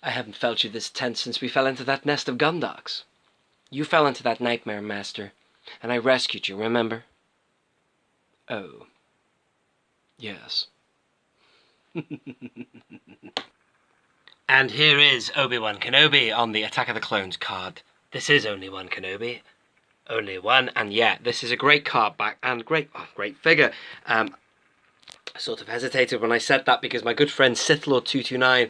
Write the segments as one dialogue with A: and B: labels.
A: I haven't felt you this tense since we fell into that nest of Gundarks. You fell into that nightmare, Master, and I rescued you, remember? Oh. Yes. And here is Obi Wan Kenobi on the Attack of the Clones card. This is only one Kenobi. Only one, and yeah, this is a great card back, and great figure. I sort of hesitated when I said that because my good friend SithLord229,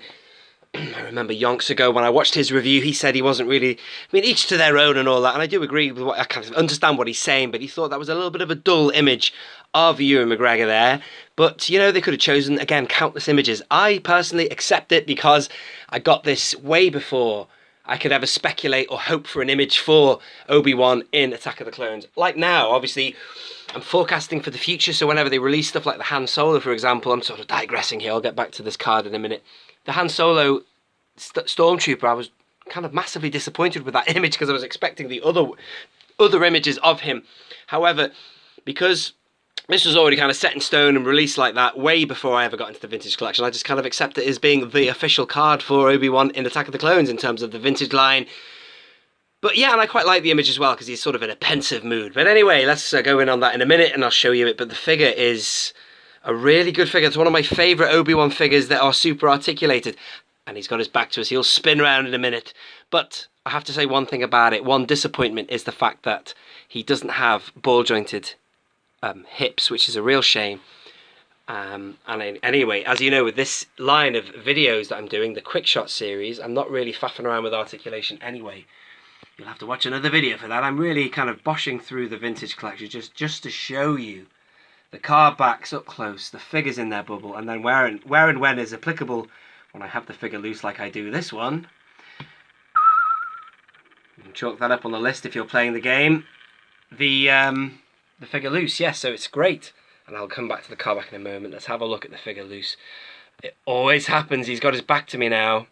A: I remember yonks ago when I watched his review, he said he wasn't really, I mean, each to their own and all that, and I do agree with what, I kind of understand what he's saying, but he thought that was a little bit of a dull image of Ewan McGregor there. But, you know, they could have chosen, again, countless images. I personally accept it because I got this way before I could ever speculate or hope for an image for Obi-Wan in Attack of the Clones. Like now, obviously, I'm forecasting for the future, so whenever they release stuff like the Han Solo, for example, I'm sort of digressing here, I'll get back to this card in a minute. The Han Solo Stormtrooper, I was kind of massively disappointed with that image because I was expecting the other images of him. However, because this was already kind of set in stone and released like that way before I ever got into the vintage collection, I just kind of accept it as being the official card for Obi-Wan in Attack of the Clones in terms of the vintage line. But yeah, and I quite like the image as well because he's sort of in a pensive mood. But anyway, let's go in on that in a minute and I'll show you it. But the figure is a really good figure. It's one of my favourite Obi-Wan figures that are super articulated. And he's got his back to us. He'll spin around in a minute. But I have to say one thing about it. One disappointment is the fact that he doesn't have ball-jointed hips, which is a real shame. Anyway, as you know, with this line of videos that I'm doing, the quick shot series, I'm not really faffing around with articulation anyway. You'll have to watch another video for that. I'm really kind of boshing through the vintage collection just to show you the card backs up close, the figures in their bubble, and then where and when is applicable when I have the figure loose like I do this one. You can chalk that up on the list if you're playing the game. The figure loose, yes, so it's great. And I'll come back to the card back in a moment. Let's have a look at the figure loose. It always happens. He's got his back to me now.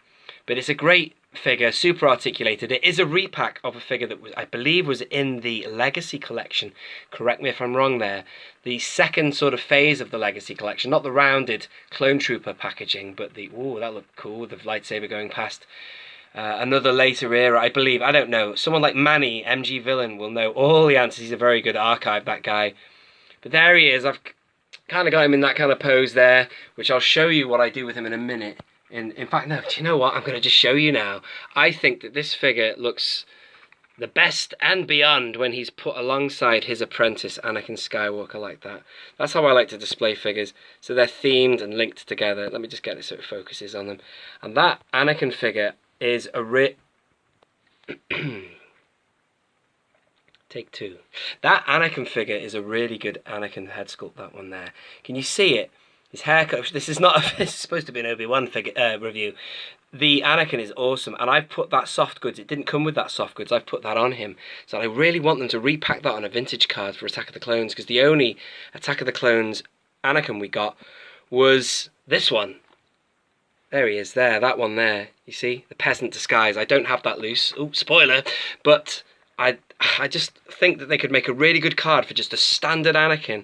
A: But it's a great figure, super articulated. It is a repack of a figure that was, I believe, was in the Legacy collection. Correct me if I'm wrong there. The second sort of phase of the Legacy collection, not the rounded Clone Trooper packaging, but the, ooh, that looked cool with the lightsaber going past. Another later era, I believe, I don't know. Someone like Manny, MG Villain, will know all the answers. He's a very good archive, that guy. But there he is. I've kind of got him in that kind of pose there, which I'll show you what I do with him in a minute. In fact, no, do you know what? I'm going to just show you now. I think that this figure looks the best and beyond when he's put alongside his apprentice, Anakin Skywalker, like that. That's how I like to display figures. So they're themed and linked together. Let me just get this so it focuses on them. And that Anakin figure is a Take two. That Anakin figure is a really good Anakin head sculpt, that one there. Can you see it? His haircut, this is not this is supposed to be an Obi Wan figure review. The Anakin is awesome, and I've put that soft goods, it didn't come with that soft goods, I've put that on him. So I really want them to repack that on a vintage card for Attack of the Clones, because the only Attack of the Clones Anakin we got was this one. There he is there, that one there. You see? The peasant disguise. I don't have that loose. Ooh, spoiler. But I just think that they could make a really good card for just a standard Anakin.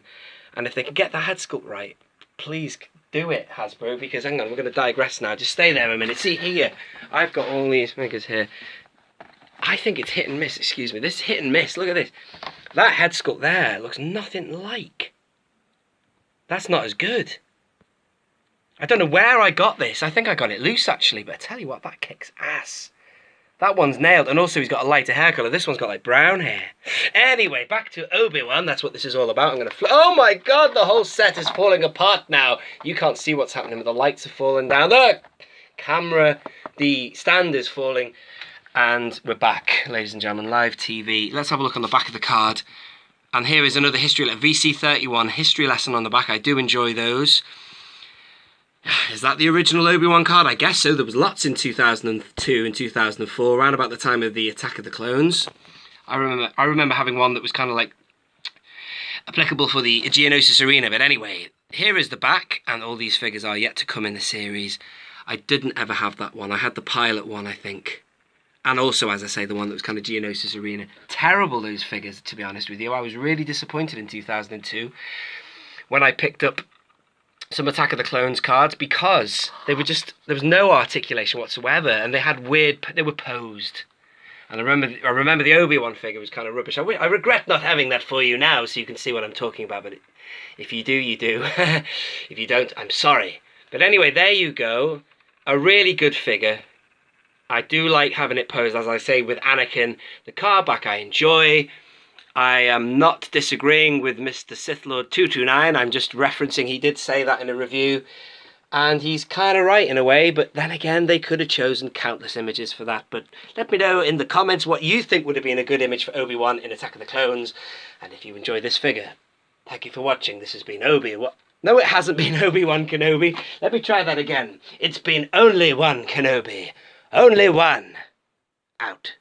A: And if they could get the head sculpt right, please do it, Hasbro, because hang on, we're going to digress now. Just stay there a minute. See here, I've got all these figures here. I think it's hit and miss, excuse me. This is hit and miss. Look at this. That head sculpt there looks nothing like. That's not as good. I don't know where I got this. I think I got it loose, actually, but I tell you what, that kicks ass. That one's nailed, and also he's got a lighter hair colour. This one's got like brown hair. Anyway, back to Obi-Wan. That's what this is all about. I'm going to... Oh my god, the whole set is falling apart now. You can't see what's happening, but the lights are falling down. The camera, the stand is falling. And we're back, ladies and gentlemen, live TV. Let's have a look on the back of the card. And here is another history, like VC31 history lesson on the back. I do enjoy those. Is that the original Obi-Wan card? I guess so. There was lots in 2002 and 2004, around about the time of the Attack of the Clones. I remember having one that was kind of like applicable for the Geonosis Arena. But anyway, here is the back, and all these figures are yet to come in the series. I didn't ever have that one. I had the pilot one, I think. And also, as I say, the one that was kind of Geonosis Arena. Terrible, those figures, to be honest with you. I was really disappointed in 2002 when I picked up some Attack of the Clones cards because they were just, there was no articulation whatsoever, and they had weird, they were posed. And I remember the Obi Wan figure was kind of rubbish. I regret not having that for you now, so you can see what I'm talking about. But if you do, you do. If you don't, I'm sorry. But anyway, there you go. A really good figure. I do like having it posed, as I say, with Anakin. The card back I enjoy. I am not disagreeing with Mr. Sith Lord 229. I'm just referencing, he did say that in a review. And he's kind of right in a way, but then again, they could have chosen countless images for that. But let me know in the comments what you think would have been a good image for Obi-Wan in Attack of the Clones. And if you enjoyed this figure, thank you for watching. This has been Obi-Wan. No, it hasn't been Obi Wan Kenobi. Let me try that again. It's been only one Kenobi. Only one. Out.